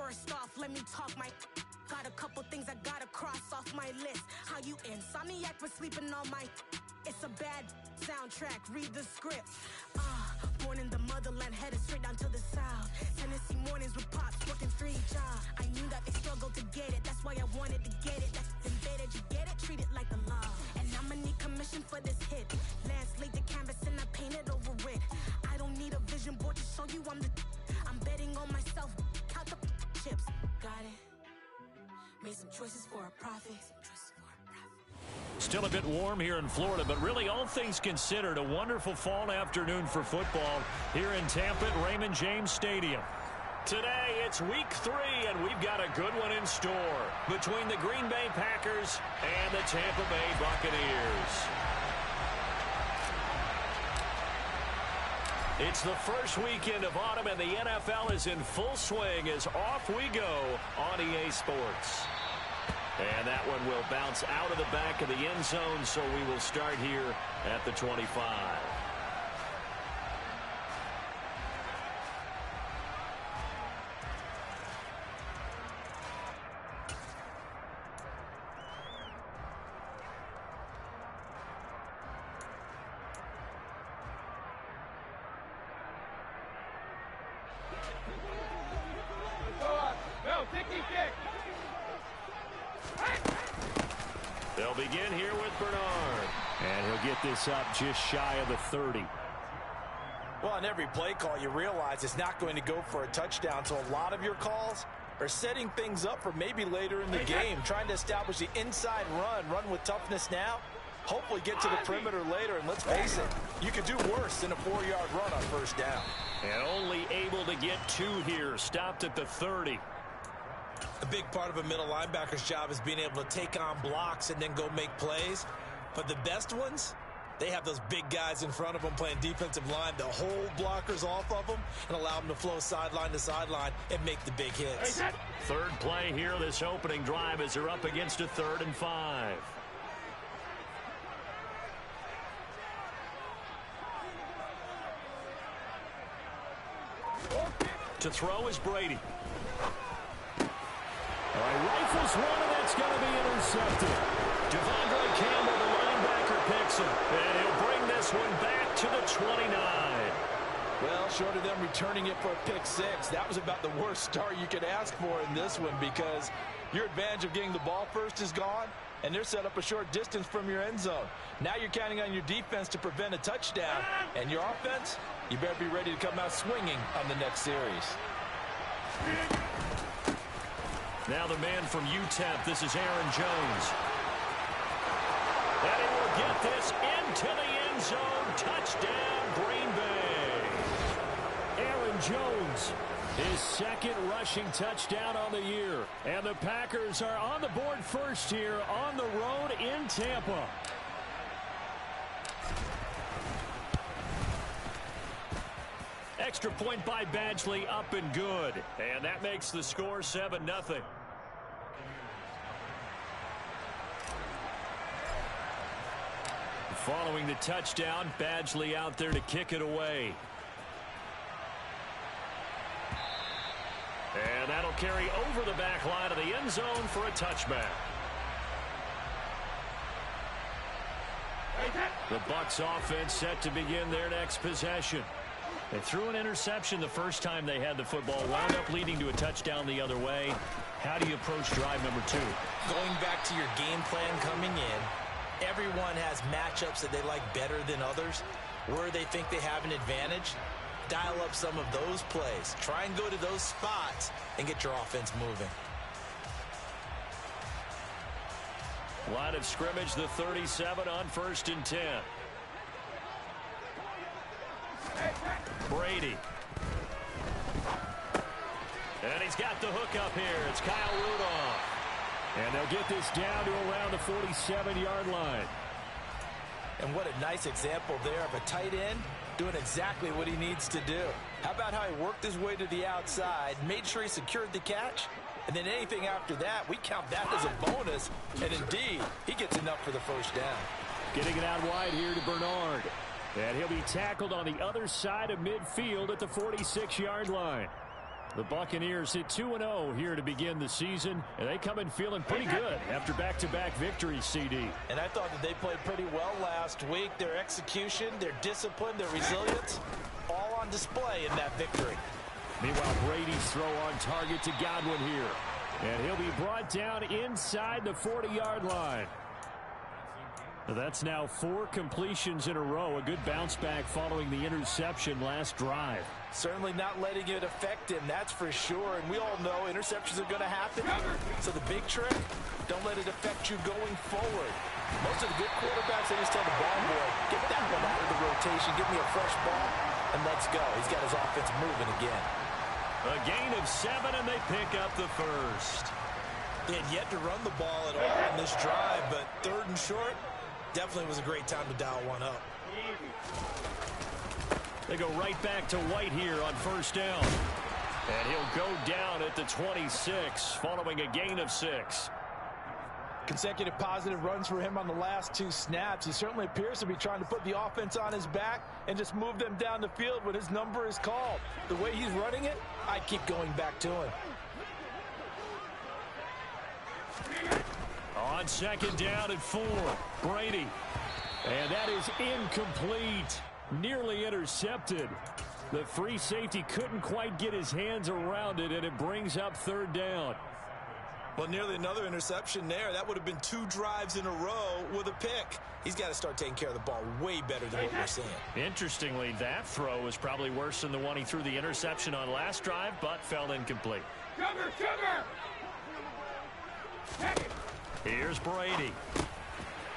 First off, let me talk my... Got a couple things I gotta cross off my list. How you insomniac for sleeping on my... It's a bad soundtrack, read the script. Born in the motherland, headed straight down to the south. Tennessee mornings with pops, working 3 jobs. I knew that they struggled to get it, that's why I wanted to get it. That's embedded, you get it, treat it like a law. And I'ma need commission for this hit. Lance laid the canvas and I painted over it. I don't need a vision board to show you I'm betting on myself, count the chips. Got it. Made some choices for a profit. Still a bit warm here in Florida, but really all things considered, a wonderful fall afternoon for football here in Tampa at Raymond James Stadium. Today, it's week 3, and we've got a good one in store between the Green Bay Packers and the Tampa Bay Buccaneers. It's the first weekend of autumn, and the NFL is in full swing as off we go on EA Sports. And that one will bounce out of the back of the end zone, so we will start here at the 25. They'll begin here with Bernard. And he'll get this up just shy of the 30. Well, on every play call, you realize it's not going to go for a touchdown, so a lot of your calls are setting things up for maybe later in the game, trying to establish the inside run with toughness now, hopefully get to the perimeter later, and let's face it, you could do worse than a 4-yard run on first down. And only able to get 2 here, stopped at the 30. A big part of a middle linebacker's job is being able to take on blocks and then go make plays. But the best ones, they have those big guys in front of them playing defensive line to hold blockers off of them and allow them to flow sideline to sideline and make the big hits. Third play here, this opening drive, as they're up against a 3rd and 5. To throw is Brady. Rifles one, and that's going to be intercepted. Devondre Campbell, the linebacker, picks him. And he'll bring this one back to the 29. Well, short of them returning it for a pick 6, that was about the worst start you could ask for in this one, because your advantage of getting the ball first is gone, and they're set up a short distance from your end zone. Now you're counting on your defense to prevent a touchdown, and your offense, you better be ready to come out swinging on the next series. Now the man from UTEP, this is Aaron Jones. And he will get this into the end zone. Touchdown, Green Bay. Aaron Jones, his 2nd rushing touchdown on the year. And the Packers are on the board first here on the road in Tampa. Extra point by Badgley, up and good. And that makes the score 7-0. Following the touchdown, Badgley out there to kick it away. And that'll carry over the back line of the end zone for a touchback. The Bucs offense set to begin their next possession. They threw an interception the first time they had the football, wound up leading to a touchdown the other way. How do you approach drive number 2? Going back to your game plan coming in, everyone has matchups that they like better than others. Where they think they have an advantage, dial up some of those plays. Try and go to those spots and get your offense moving. Line of scrimmage, the 37 on 1st and 10. Brady. And he's got the hook up here. It's Kyle Rudolph. And they'll get this down to around the 47-yard line. And what a nice example there of a tight end doing exactly what he needs to do. How about how he worked his way to the outside, made sure he secured the catch, and then anything after that, we count that as a bonus. And indeed, he gets enough for the first down. Getting it out wide here to Bernard. And he'll be tackled on the other side of midfield at the 46-yard line. The Buccaneers hit 2-0 here to begin the season, and they come in feeling pretty good after back-to-back victories, CD. And I thought that they played pretty well last week. Their execution, their discipline, their resilience, all on display in that victory. Meanwhile, Brady's throw on target to Godwin here. And he'll be brought down inside the 40-yard line. That's now 4 completions in a row. A good bounce back following the interception last drive. Certainly not letting it affect him, that's for sure. And we all know interceptions are going to happen. So the big trick, don't let it affect you going forward. Most of the good quarterbacks, they just tell the ball boy, get that one out of the rotation, give me a fresh ball, and let's go. He's got his offense moving again. A gain of 7, and they pick up the first. They had yet to run the ball at all on this drive, but 3rd and short, definitely was a great time to dial one up. They go right back to White here on 1st down. And he'll go down at the 26, following a gain of 6. Consecutive positive runs for him on the last 2 snaps. He certainly appears to be trying to put the offense on his back and just move them down the field when his number is called. The way he's running it, I'd keep going back to him. On 2nd down and 4, Brady. And that is incomplete. Nearly intercepted. The free safety couldn't quite get his hands around it, and it brings up 3rd down. Well, nearly another interception there. That would have been 2 drives in a row with a pick. He's got to start taking care of the ball way better than what we're seeing. Interestingly, that throw was probably worse than the one he threw the interception on last drive, but fell incomplete. Here's Brady.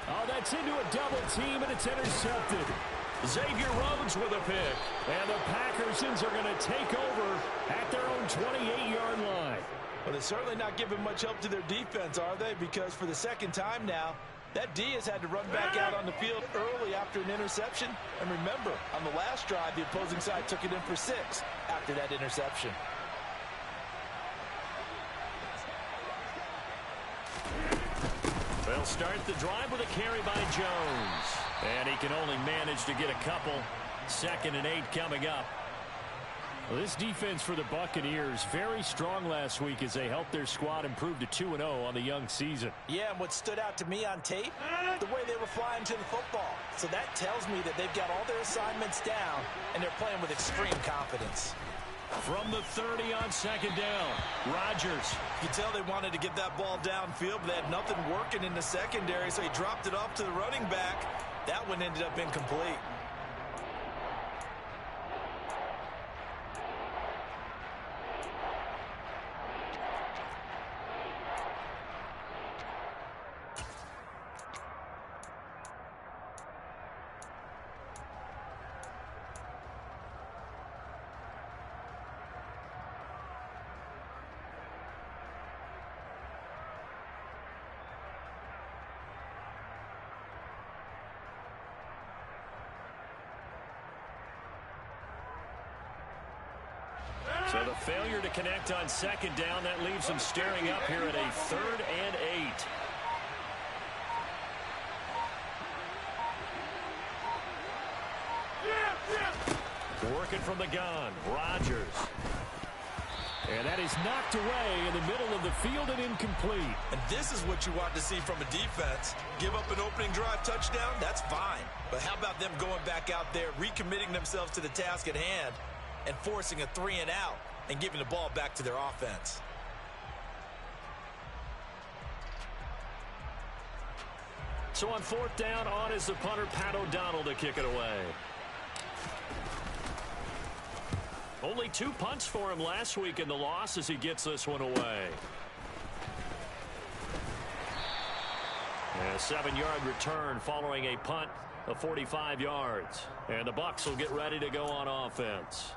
Oh, that's into a double team, and it's intercepted. Xavier Rhodes with a pick. And the Packersons are going to take over at their own 28-yard line. Well, they're certainly not giving much help to their defense, are they? Because for the 2nd time now, that D has had to run back out on the field early after an interception. And remember, on the last drive, the opposing side took it in for 6 after that interception. They'll start the drive with a carry by Jones. And he can only manage to get a couple. 2nd and 8 coming up. Well, this defense for the Buccaneers, very strong last week as they helped their squad improve to 2-0 on the young season. Yeah, and what stood out to me on tape, the way they were flying to the football. So that tells me that they've got all their assignments down, and they're playing with extreme confidence. From the 30 on 2nd down, Rodgers. You can tell they wanted to get that ball downfield, but they had nothing working in the secondary, so he dropped it off to the running back. That one ended up incomplete. So the failure to connect on 2nd down, that leaves them staring up here at a 3rd and 8. Working from the gun, Rodgers. And that is knocked away in the middle of the field and incomplete. And this is what you want to see from a defense. Give up an opening drive touchdown, that's fine. But how about them going back out there, recommitting themselves to the task at hand, and forcing a 3 and out and giving the ball back to their offense. So on 4th down, on is the punter, Pat O'Donnell, to kick it away. Only 2 punts for him last week in the loss as he gets this one away. And a 7-yard return following a punt of 45 yards. And the Bucs will get ready to go on offense.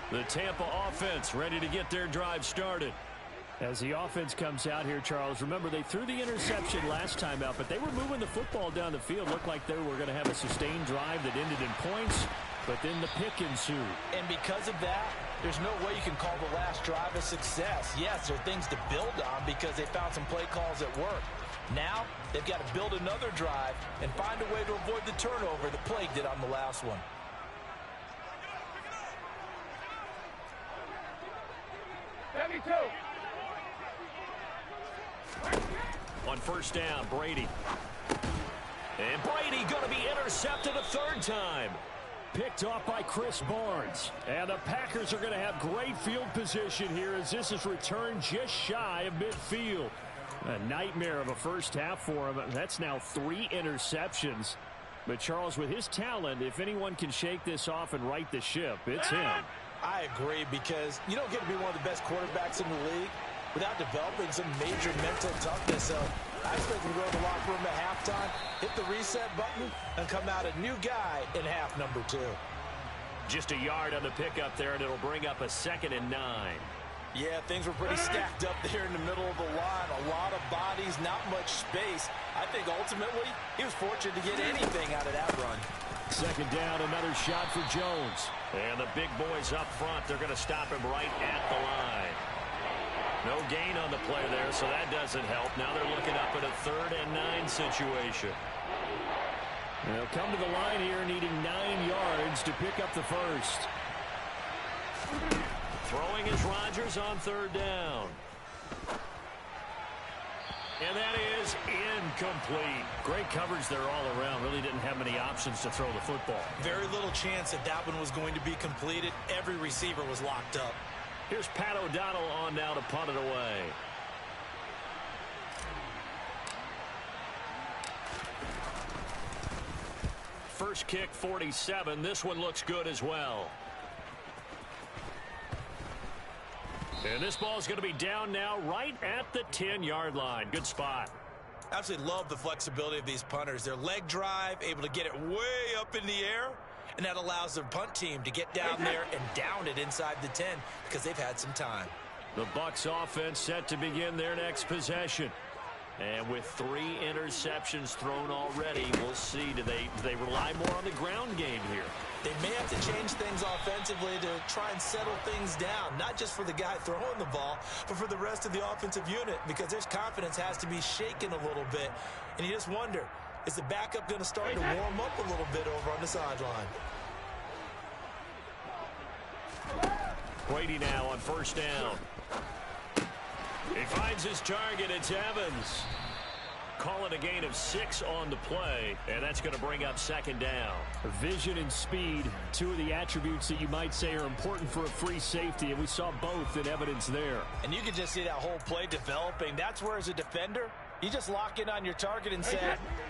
The Tampa offense ready to get their drive started. As the offense comes out here, Charles, remember they threw the interception last time out, but they were moving the football down the field. Looked like they were going to have a sustained drive that ended in points, but then the pick ensued. And because of that, there's no way you can call the last drive a success. Yes, there are things to build on because they found some play calls that work. Now, they've got to build another drive and find a way to avoid the turnover that plagued it on the last one. On first down, Brady. And Brady going to be intercepted a third time. Picked off by Chris Barnes. And the Packers are going to have great field position here as this is returned just shy of midfield. A nightmare of a first half for him. That's now 3 interceptions. But Charles, with his talent, if anyone can shake this off and right the ship, it's him. I agree, because you don't get to be one of the best quarterbacks in the league without developing some major mental toughness. So I expect him to go to the locker room at halftime, hit the reset button, and come out a new guy in half number 2. Just a yard on the pickup there, and it'll bring up a 2nd and 9. Yeah, things were pretty stacked up there in the middle of the line. A lot of bodies, not much space. I think ultimately he was fortunate to get anything out of that run. 2nd down, another shot for Jones. And the big boys up front, they're going to stop him right at the line. No gain on the play there, so that doesn't help. Now they're looking up at a 3rd and 9 situation. They'll come to the line here needing 9 yards to pick up the first. Throwing is Rodgers on 3rd down. And that is incomplete. Great coverage there all around. Really didn't have many options to throw the football. Very little chance that that one was going to be completed. Every receiver was locked up. Here's Pat O'Donnell on now to punt it away. First kick, 47. This one looks good as well. And this ball is going to be down now right at the 10-yard line. Good spot. Absolutely love the flexibility of these punters. Their leg drive, able to get it way up in the air, and that allows their punt team to get down there and down it inside the 10 because they've had some time. The Bucs offense set to begin their next possession. And with 3 interceptions thrown already, we'll see. Do they rely more on the ground game here? They may have to change things offensively to try and settle things down, not just for the guy throwing the ball, but for the rest of the offensive unit, because their confidence has to be shaken a little bit. And you just wonder, is the backup going to start to warm up a little bit over on the sideline? Brady now on first down. He finds his target. It's Evans. Calling a gain of 6 on the play, and that's going to bring up 2nd down. Vision and speed, 2 of the attributes that you might say are important for a free safety, and we saw both in evidence there. And you can just see that whole play developing. That's where, as a defender, you just lock in on your target and say,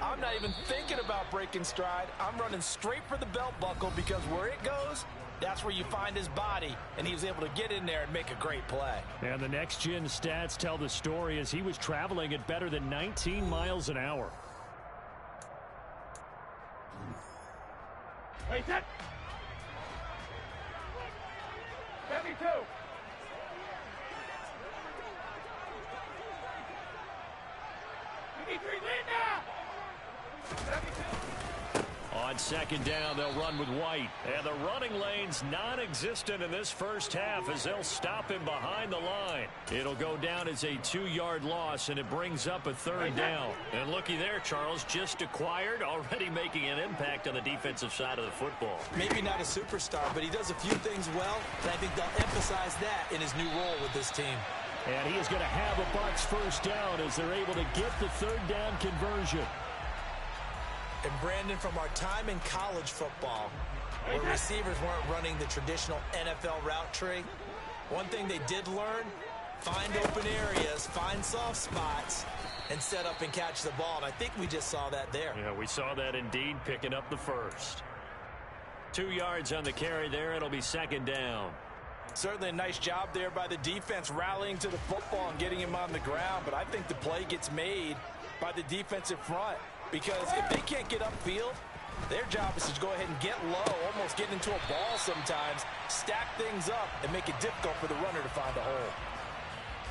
I'm not even thinking about breaking stride. I'm running straight for the belt buckle, because where it goes, that's where you find his body, and he was able to get in there and make a great play. And the next-gen stats tell the story as he was traveling at better than 19 miles an hour. Wait, that. 72. You need 3 lead now. 72. On 2nd down, they'll run with White. And the running lane's non-existent in this first half as they'll stop him behind the line. It'll go down as a 2-yard loss, and it brings up a 3rd down. And looky there, Charles, just acquired, already making an impact on the defensive side of the football. Maybe not a superstar, but he does a few things well, and I think they'll emphasize that in his new role with this team. And he is going to have a Bucs first down as they're able to get the 3rd down conversion. And Brandon, from our time in college football, where receivers weren't running the traditional NFL route tree, one thing they did learn, find open areas, find soft spots, and set up and catch the ball. And I think we just saw that there. Yeah, we saw that indeed, picking up the first. 2 yards on the carry there. It'll be 2nd down. Certainly a nice job there by the defense, rallying to the football and getting him on the ground. But I think the play gets made by the defensive front. Because if they can't get upfield, their job is to go ahead and get low, almost get into a ball sometimes, stack things up, and make it difficult for the runner to find a hole.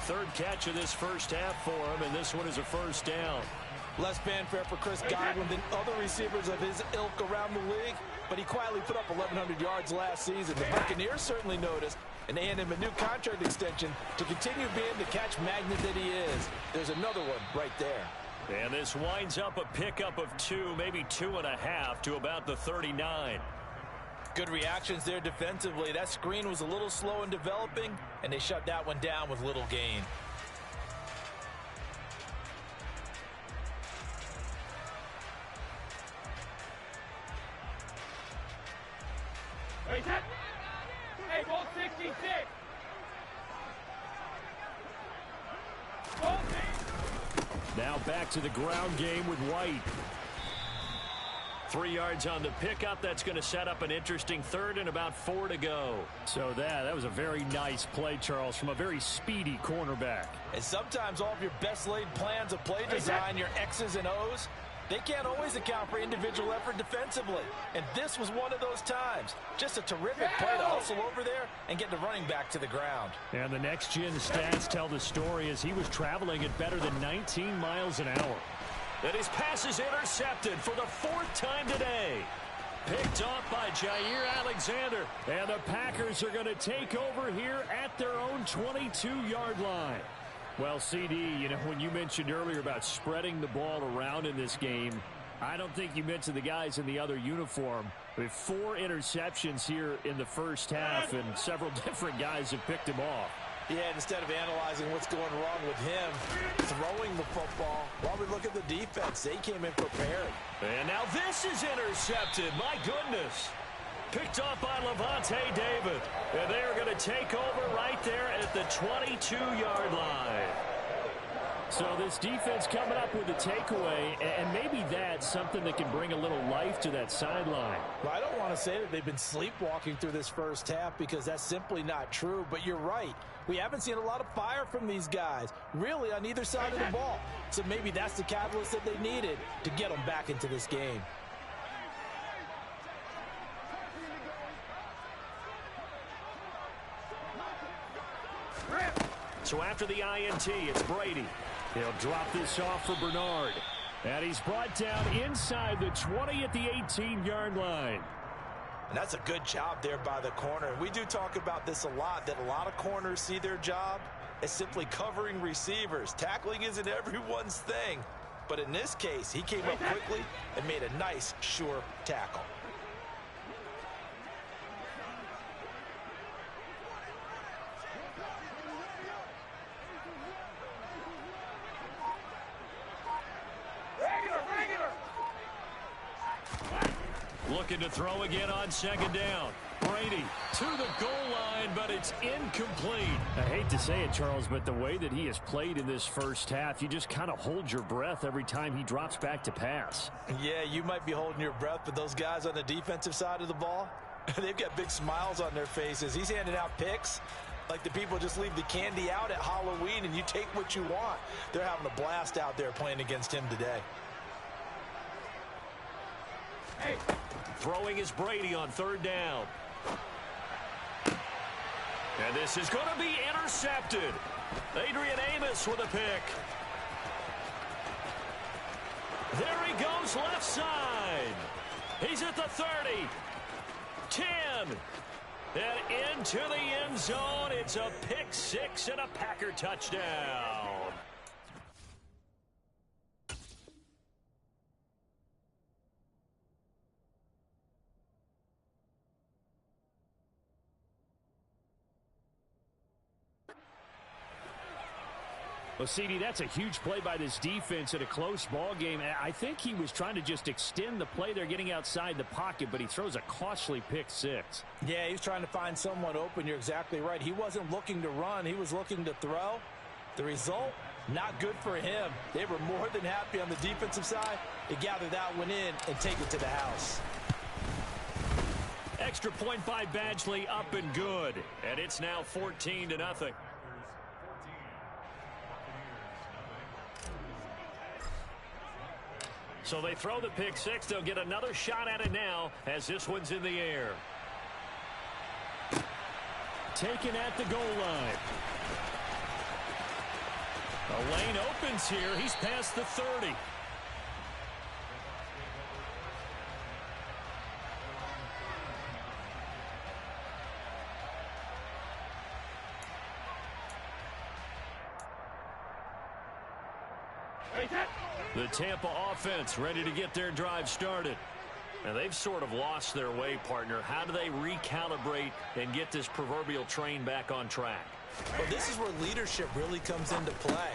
3rd catch of this first half for him, and this one is a first down. Less fanfare for Chris Godwin than other receivers of his ilk around the league, but he quietly put up 1,100 yards last season. The Buccaneers certainly noticed, and they handed him a new contract extension to continue being the catch magnet that he is. There's another one right there. And this winds up a pickup of 2, maybe 2.5 to about the 39. Good reactions there defensively. That screen was a little slow in developing, and they shut that one down with little gain. Hey, ball 66. Now back to the ground game with White. 3 yards on the pickup. That's going to set up an interesting third and about 4 to go. So that was a very nice play, Charles, from a very speedy cornerback. And sometimes all of your best laid plans of play design, your X's and O's, they can't always account for individual effort defensively. And this was one of those times. Just a terrific play to hustle over there and get the running back to the ground. And the next gen stats tell the story as he was traveling at better than 19 miles an hour. And his pass is intercepted for the 4th time today. Picked off by Jair Alexander. And the Packers are going to take over here at their own 22-yard line. Well, CD, you know, when you mentioned earlier about spreading the ball around in this game, I don't think you mentioned the guys in the other uniform. With 4 interceptions here in the first half, and several different guys have picked him off. Yeah, instead of analyzing what's going wrong with him throwing the football, while we look at the defense, they came in prepared. And now this is intercepted. My goodness. Picked off by Levante David. And they are going to take over right there at the 22-yard line. So this defense coming up with a takeaway, and maybe that's something that can bring a little life to that sideline. Well, I don't want to say that they've been sleepwalking through this first half because that's simply not true, but you're right. We haven't seen a lot of fire from these guys, really on either side of the ball. So maybe that's the catalyst that they needed to get them back into this game. So after the INT, it's Brady. He'll drop this off for Bernard. And he's brought down inside the 20 at the 18-yard line. And that's a good job there by the corner. And we do talk about this a lot, that a lot of corners see their job as simply covering receivers. Tackling isn't everyone's thing. But in this case, he came up quickly and made a nice, sure tackle. Looking to throw again on second down. Brady to the goal line, but it's incomplete. I hate to say it, Charles, but the way that he has played in this first half, you just kind of hold your breath every time he drops back to pass. Yeah, you might be holding your breath, but those guys on the defensive side of the ball, they've got big smiles on their faces. He's handing out picks like the people just leave the candy out at Halloween and you take what you want. They're having a blast out there playing against him today. Hey. Throwing is Brady on third down. And this is going to be intercepted. Adrian Amos with a pick. There he goes left side. He's at the 30. 10. And into the end zone. It's a pick six and a Packer touchdown. Well, CD, that's a huge play by this defense in a close ball game. I think he was trying to just extend the play. They're getting outside the pocket, but he throws a costly pick six. Yeah, he's trying to find someone open. You're exactly right. He wasn't looking to run. He was looking to throw. The result, not good for him. They were more than happy on the defensive side to gather that one in and take it to the house. Extra point by Badgley, up and good. And it's now 14-0. So they throw the pick six. They'll get another shot at it now as this one's in the air. Taken at the goal line. The lane opens here. He's past the 30. The Tampa offense ready to get their drive started. And they've sort of lost their way, partner. How do they recalibrate and get this proverbial train back on track? Well, this is where leadership really comes into play.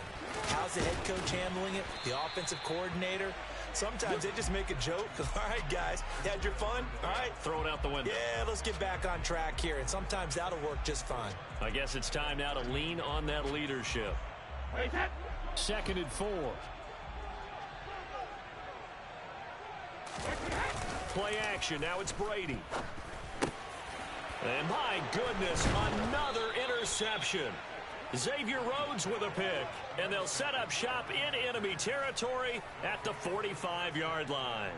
How's the head coach handling it? The offensive coordinator? Sometimes they just make a joke. All right, guys, you had your fun? All right. Throw it out the window. Yeah, let's get back on track here. And sometimes that'll work just fine. I guess it's time now to lean on that leadership. 2nd and 4. Play action. Now it's Brady. And my goodness, another interception. Xavier Rhodes with a pick. And they'll set up shop in enemy territory at the 45-yard line.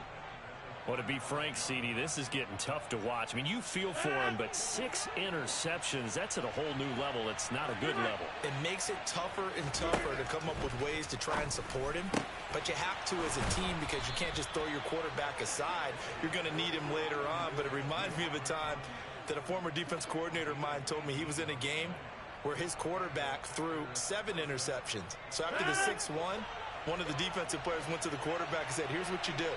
Well, to be frank, CD, this is getting tough to watch. I mean, you feel for him, but 6 interceptions, that's at a whole new level. It's not a good level. It makes it tougher and tougher to come up with ways to try and support him. But you have to as a team because you can't just throw your quarterback aside. You're going to need him later on. But it reminds me of a time that a former defense coordinator of mine told me he was in a game where his quarterback threw 7 interceptions. So after the 6-1, one of the defensive players went to the quarterback and said, here's what you do.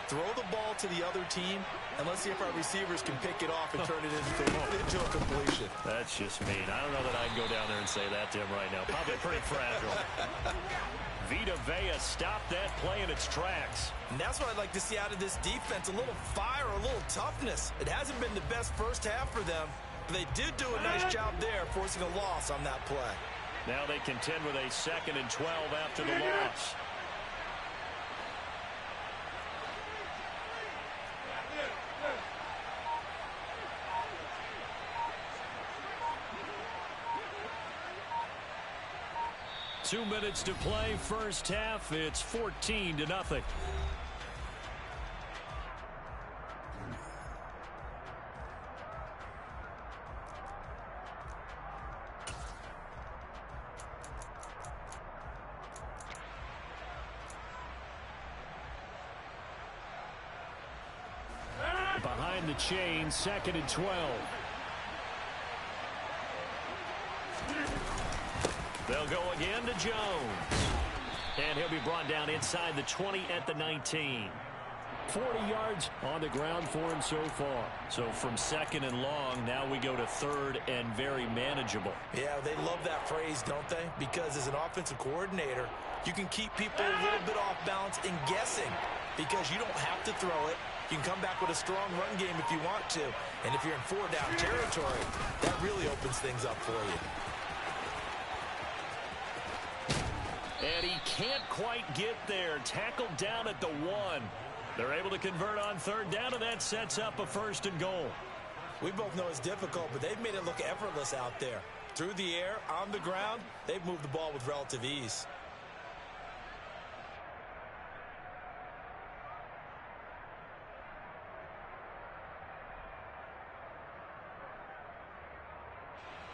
Throw the ball to the other team, and let's see if our receivers can pick it off and turn it into a completion. That's just mean. I don't know that I can go down there and say that to him right now. Probably pretty fragile. Vita Vea stopped that play in its tracks. And that's what I'd like to see out of this defense, a little fire, a little toughness. It hasn't been the best first half for them, but they did do a nice job there, forcing a loss on that play. Now they contend with a 2nd and 12 after the loss. Two minutes to play, first half. It's 14-0. Behind the chain, 2nd and 12. They'll go again to Jones. And he'll be brought down inside the 20 at the 19. 40 yards on the ground for him so far. So from 2nd and long, now we go to 3rd and very manageable. Yeah, they love that phrase, don't they? Because as an offensive coordinator, you can keep people a little bit off balance and guessing because you don't have to throw it. You can come back with a strong run game if you want to. And if you're in 4-down territory, that really opens things up for you. And he can't quite get there. Tackled down at the 1. They're able to convert on 3rd down, and that sets up a 1st and goal. We both know it's difficult, but they've made it look effortless out there. Through the air, on the ground, they've moved the ball with relative ease.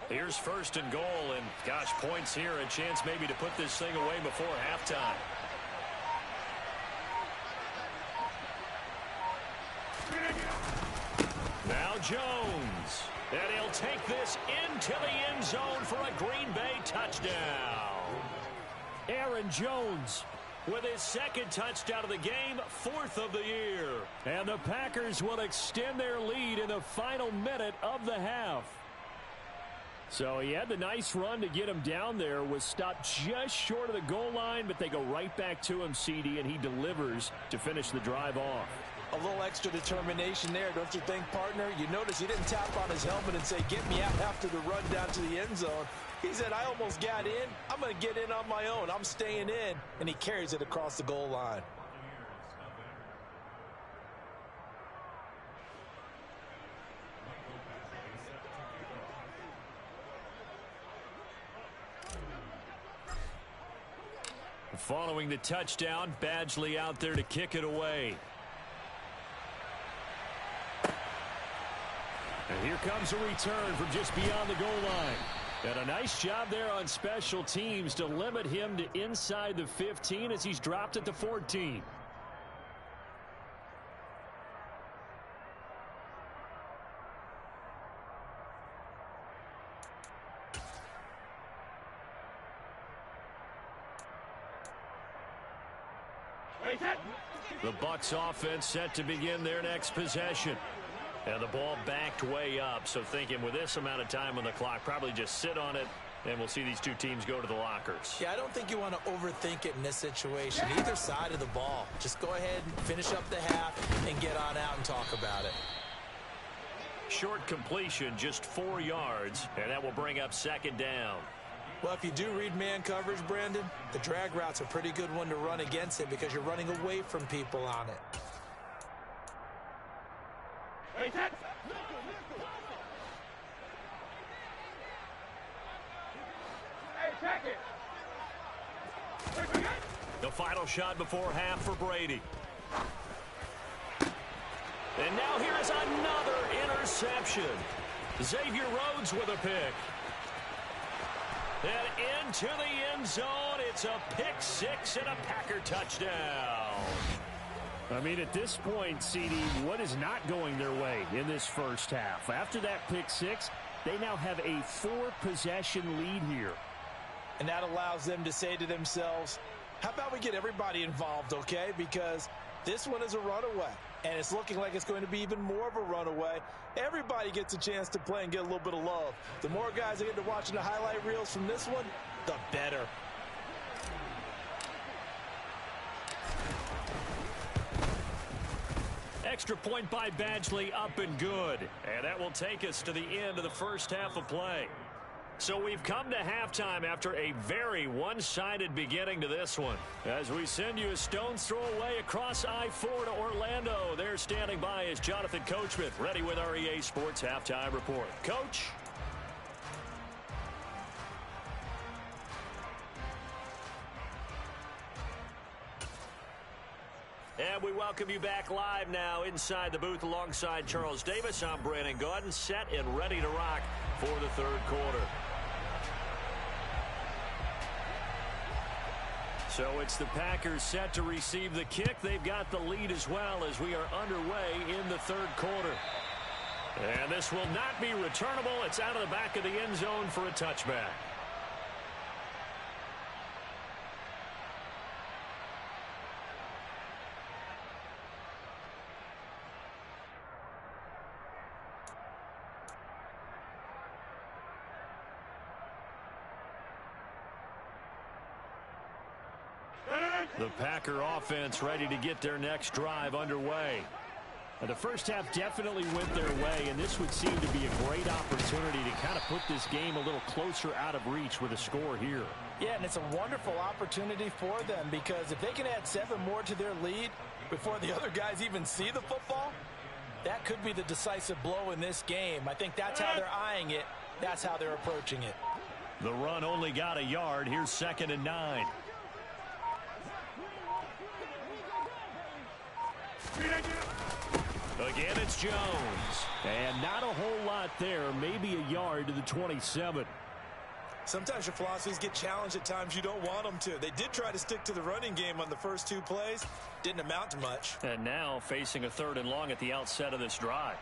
Here's 1st and goal, and gosh, points here, a chance maybe to put this thing away before halftime. Now Jones, and he'll take this into the end zone for a Green Bay touchdown. Aaron Jones with his 2nd touchdown of the game, 4th of the year. And the Packers will extend their lead in the final minute of the half. So he had the nice run to get him down there, was stopped just short of the goal line, but they go right back to him, CD, and he delivers to finish the drive off. A little extra determination there, don't you think, partner? You notice he didn't tap on his helmet and say, get me out after the run down to the end zone. He said, I almost got in. I'm going to get in on my own. I'm staying in. And he carries it across the goal line. Following the touchdown, Badgley out there to kick it away. And here comes a return from just beyond the goal line. And a nice job there on special teams to limit him to inside the 15 as he's dropped at the 14. The Bucs offense set to begin their next possession. And the ball backed way up, so thinking with this amount of time on the clock, probably just sit on it, and we'll see these two teams go to the lockers. Yeah, I don't think you want to overthink it in this situation. Either side of the ball. Just go ahead and finish up the half and get on out and talk about it. Short completion, just 4 yards, and that will bring up second down. Well, if you do read man coverage, Brandon, the drag route's a pretty good one to run against it because you're running away from people on it. Hey, check it. The final shot before half for Brady. And now here is another interception. Xavier Rhodes with a pick. And into the end zone, it's a pick six and a Packer touchdown. I mean, at this point, CD, what is not going their way in this first half? After that pick six, they now have a 4-possession lead here. And that allows them to say to themselves, how about we get everybody involved, okay? Because this one is a runaway, and it's looking like it's going to be even more of a runaway. Everybody gets a chance to play and get a little bit of love. The more guys that get to watching the highlight reels from this one, the better. Extra point by Badgley, up and good. And that will take us to the end of the first half of play. So we've come to halftime after a very one-sided beginning to this one. As we send you a stone's throw away across I-4 to Orlando. There standing by is Jonathan Coachman, ready with our EA Sports Halftime Report. Coach? And we welcome you back live now inside the booth alongside Charles Davis. I'm Brandon Gaudin, set and ready to rock for the third quarter. So it's the Packers set to receive the kick. They've got the lead as well as we are underway in the third quarter. And this will not be returnable. It's out of the back of the end zone for a touchback. The Packer offense ready to get their next drive underway. The first half definitely went their way, and this would seem to be a great opportunity to kind of put this game a little closer out of reach with a score here. Yeah, and it's a wonderful opportunity for them because if they can add 7 more to their lead before the other guys even see the football, that could be the decisive blow in this game. I think that's how they're eyeing it. That's how they're approaching it. The run only got a yard. Here's 2nd and 9. Again, it's Jones. And not a whole lot there. Maybe a yard to the 27. Sometimes your philosophies get challenged at times you don't want them to. They did try to stick to the running game on the first 2 plays. Didn't amount to much. And now facing a 3rd and long at the outset of this drive.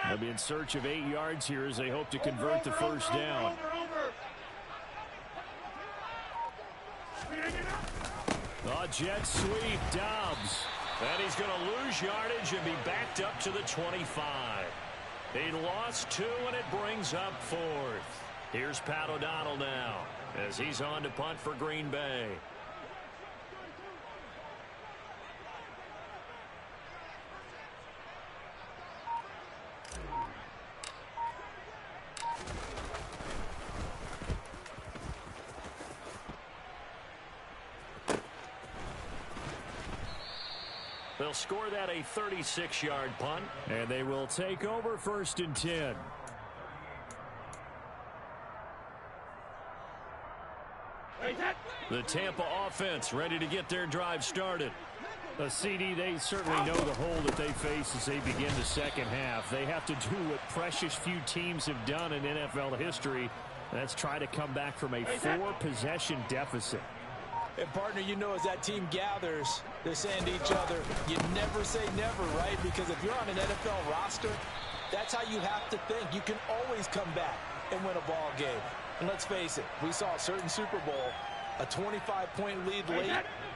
They'll be in search of 8 yards here as they hope to convert the first down. The jet sweep, Dobbs. And he's going to lose yardage and be backed up to the 25. He lost 2, and it brings up 4th. Here's Pat O'Donnell now as he's on to punt for Green Bay. They'll score that a 36-yard punt. And they will take over 1st and 10. The Tampa offense ready to get their drive started. A CD, they certainly know the hole that they face as they begin the second half. They have to do what precious few teams have done in NFL history. That's try to come back from a 4-possession deficit. And, partner, you know as that team gathers, they're saying to each other, you never say never, right? Because if you're on an NFL roster, that's how you have to think. You can always come back and win a ball game. And let's face it, we saw a certain Super Bowl A 25-point lead late,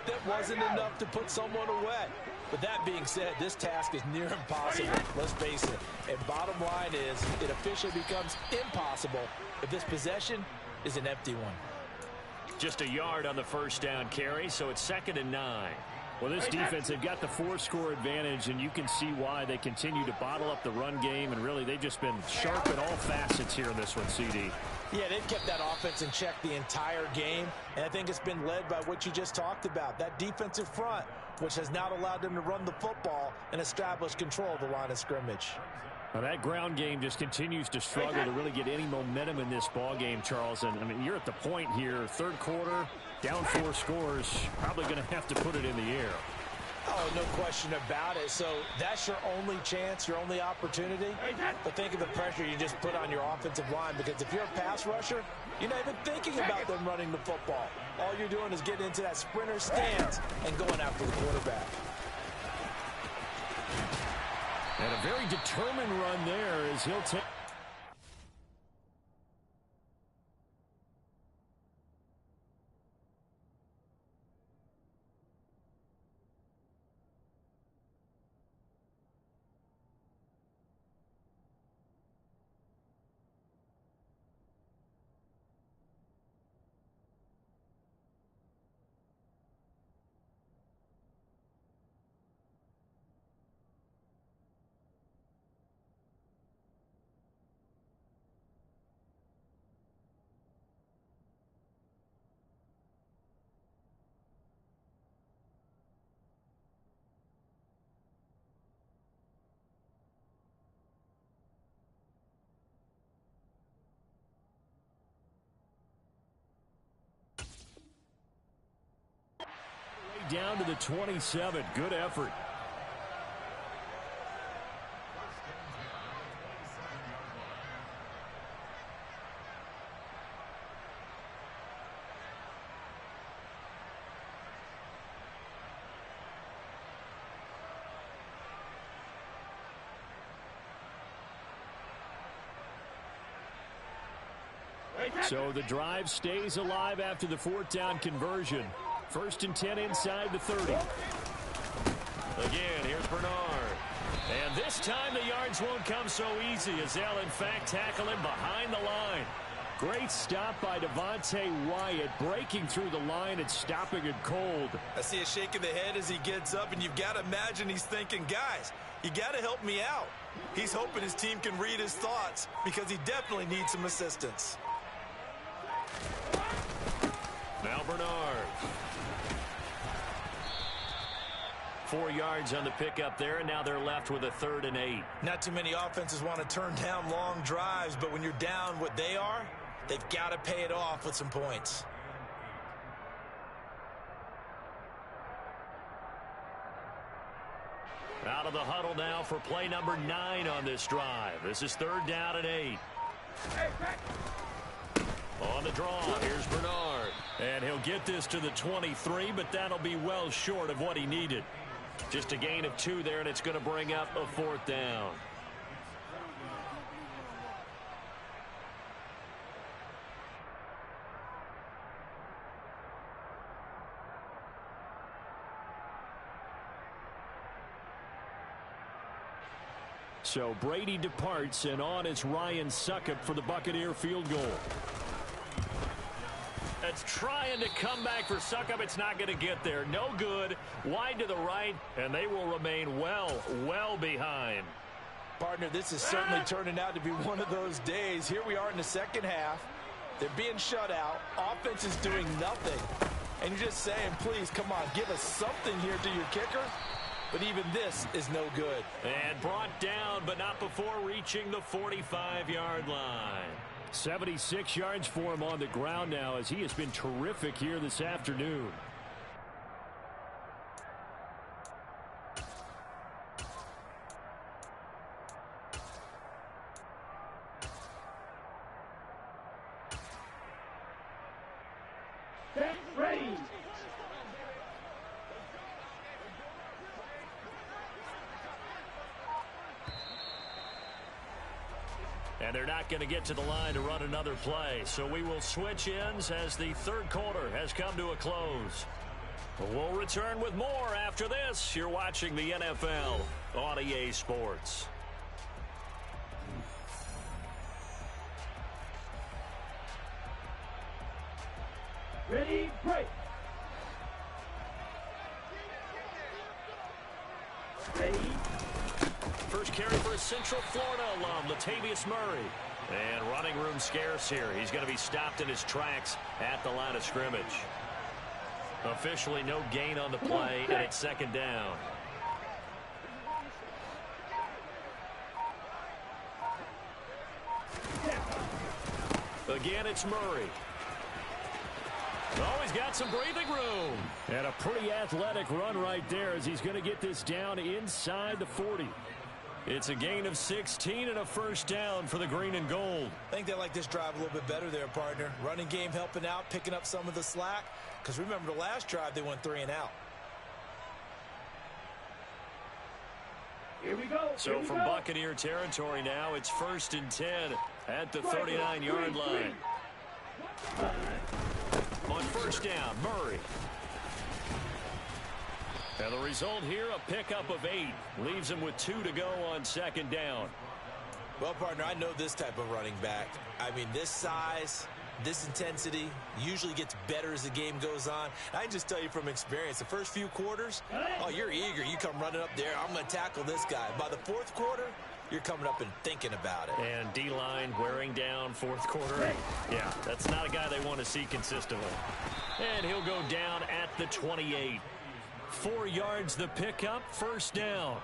that wasn't enough to put someone away. But that being said, this task is near impossible. Let's face it. And bottom line is, it officially becomes impossible if this possession is an empty one. Just a yard on the first down carry, so it's 2nd and 9. Well, this defense, they've got the 4-score advantage, and you can see why they continue to bottle up the run game, and really they've just been sharp at all facets here in this one, CD. Yeah, they've kept that offense in check the entire game, and I think it's been led by what you just talked about, that defensive front, which has not allowed them to run the football and establish control of the line of scrimmage. Now that ground game just continues to struggle to really get any momentum in this ball game, Charles. And I mean, you're at the point here, third quarter, down 4 scores, probably going to have to put it in the air. Oh, no question about it. So that's your only chance, your only opportunity. But think of the pressure you just put on your offensive line, because if you're a pass rusher, you're not even thinking about them running the football. All you're doing is getting into that sprinter stance and going after the quarterback. And a very determined run there as he'll take. Down to the 27. Good effort. So the drive stays alive after the 4th down conversion. 1st and 10 inside the 30. Again, here's Bernard. And this time the yards won't come so easy as they'll, in fact, tackle him behind the line. Great stop by Devontae Wyatt, breaking through the line and stopping it cold. I see a shake of the head as he gets up, and you've got to imagine he's thinking, guys, you got to help me out. He's hoping his team can read his thoughts because he definitely needs some assistance. Now Bernard. 4 yards on the pickup there, and now they're left with a 3rd and 8. Not too many offenses want to turn down long drives, but when you're down what they are, they've got to pay it off with some points. Out of the huddle now for play number 9 on this drive. This is 3rd down and 8. On the draw, here's Bernard. And he'll get this to the 23, but that'll be well short of what he needed. Just a gain of 2 there, and it's going to bring up a 4th down. So Brady departs, and on is Ryan Succop for the Buccaneer field goal. It's trying to come back for Succop. It's not going to get there. No good. Wide to the right, and they will remain well behind. Partner, this is certainly turning out to be one of those days. Here we are in the second half. They're being shut out. Offense is doing nothing. And you're just saying, please, come on, give us something here to your kicker. But even this is no good. And brought down, but not before reaching the 45-yard line. 76 yards for him on the ground now, as he has been terrific here this afternoon. Ready. And they're not going to get to the line to run another play. So we will switch ends as the third quarter has come to a close. We'll return with more after this. You're watching the NFL on EA Sports. Ready, break. Ready. First carry for a Central Florida alum, Latavius Murray. And running room scarce here. He's going to be stopped in his tracks at the line of scrimmage. Officially no gain on the play, and it's second down. Again, it's Murray. Oh, he's got some breathing room. And a pretty athletic run right there as he's going to get this down inside the 40. It's a gain of 16 and a first down for the green and gold. I think they like this drive a little bit better there, partner. Running game helping out, picking up some of the slack. Because remember, the last drive, they went 3 and out. Here we go. So from Buccaneer territory now, it's 1st and 10 at the 39-yard line. On first down, Murray. And the result here, a pickup of 8. Leaves him with 2 to go on second down. Well, partner, I know this type of running back. I mean, this size, this intensity usually gets better as the game goes on. I can just tell you from experience, the first few quarters, oh, you're eager. You come running up there, I'm going to tackle this guy. By the fourth quarter, you're coming up and thinking about it. And D-line wearing down fourth quarter. Yeah, that's not a guy they want to see consistently. And he'll go down at the 28. 4 yards the pickup, first down.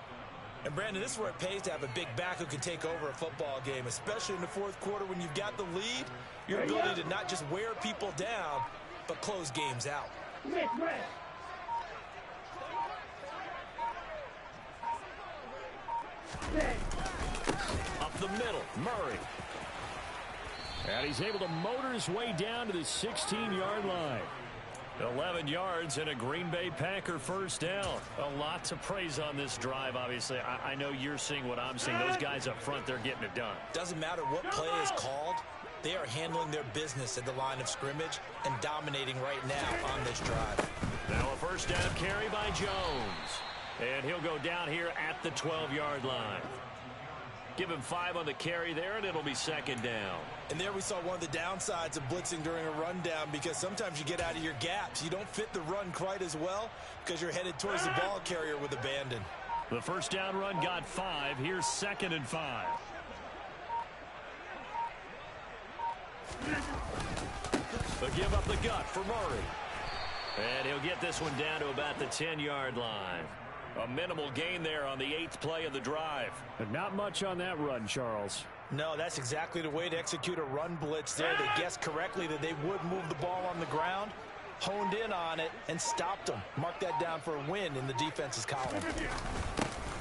And, Brandon, this is where it pays to have a big back who can take over a football game, especially in the fourth quarter when you've got the lead. Your ability to not just wear people down, but close games out. Up the middle, Murray. And he's able to motor his way down to the 16-yard line. 11 yards and a Green Bay Packer first down. A lot to praise on this drive, obviously. I know you're seeing what I'm seeing. Those guys up front, they're getting it done. Doesn't matter what play is called. They are handling their business at the line of scrimmage and dominating right now on this drive. Now a first down carry by Jones. And he'll go down here at the 12-yard line. Give him 5 on the carry there, and it'll be second down. And there we saw one of the downsides of blitzing during a rundown, because sometimes you get out of your gaps. You don't fit the run quite as well because you're headed towards the ball carrier with abandon. The first down run got 5. Here's 2nd and 5. A give up the gut for Murray. And he'll get this one down to about the 10-yard line. A minimal gain there on the 8th play of the drive. But not much on that run, Charles. No, that's exactly the way to execute a run blitz there. They guessed correctly that they would move the ball on the ground, honed in on it, and stopped them. Mark that down for a win in the defense's column.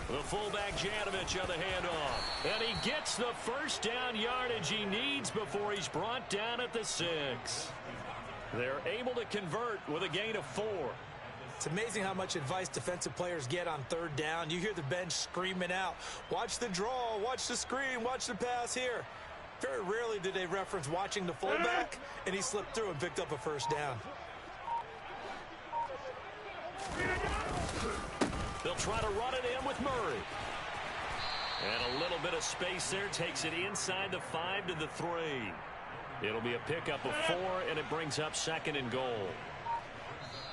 The fullback Janovich on the handoff. And he gets the first down yardage he needs before he's brought down at the 6. They're able to convert with a gain of 4. It's amazing how much advice defensive players get on third down. You hear the bench screaming out, watch the draw, watch the screen, watch the pass here. Very rarely do they reference watching the fullback, and he slipped through and picked up a first down. They'll try to run it in with Murray. And a little bit of space there takes it inside the 5 to the 3. It'll be a pickup of 4, and it brings up 2nd and goal.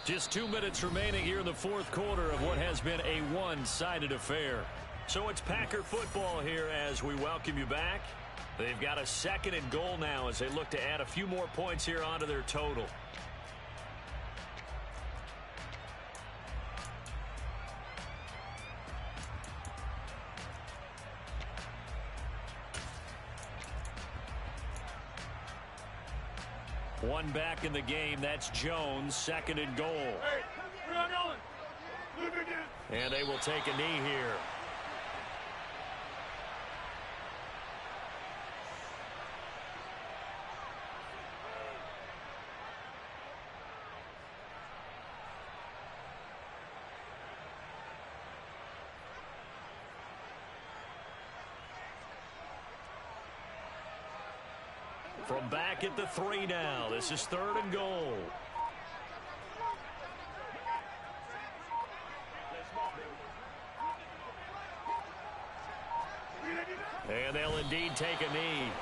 Just 2 minutes remaining here in the fourth quarter of what has been a one-sided affair. So it's Packer football here as we welcome you back. They've got a 2nd and goal now as they look to add a few more points here onto their total. One back in the game. That's Jones. 2nd and goal. Hey, we're on Owen. Move it down. And they will take a knee here. From back at the 3 now. This is 3rd and goal. And they'll indeed take a knee.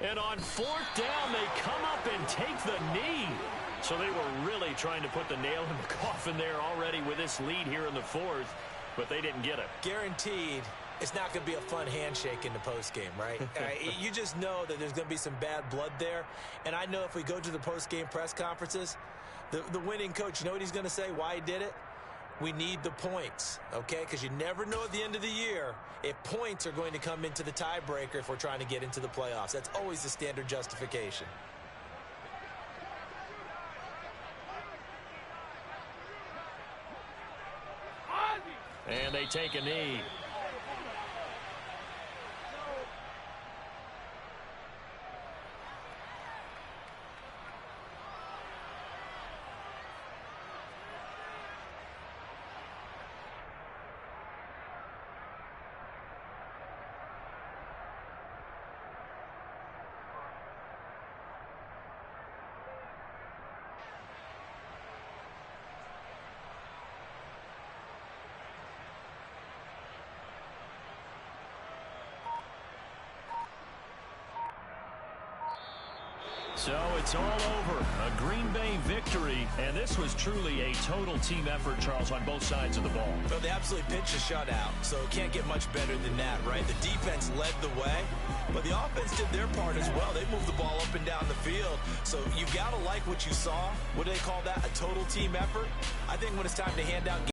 And on 4th down, they come up and take the knee. So they were really trying to put the nail in the coffin there already with this lead here in the 4th, but they didn't get it. Guaranteed it's not going to be a fun handshake in the postgame, right? You just know that there's going to be some bad blood there. And I know if we go to the postgame press conferences, the winning coach, you know what he's going to say, why he did it? We need the points, okay? Because you never know at the end of the year if points are going to come into the tiebreaker if we're trying to get into the playoffs. That's always the standard justification. And they take a knee. So it's all over. A Green Bay victory, and this was truly a total team effort, Charles, on both sides of the ball. Well, they absolutely pitched a shutout, so it can't get much better than that, right? The defense led the way, but the offense did their part as well. They moved the ball up and down the field, so you got to like what you saw. What do they call that? A total team effort? I think when it's time to hand out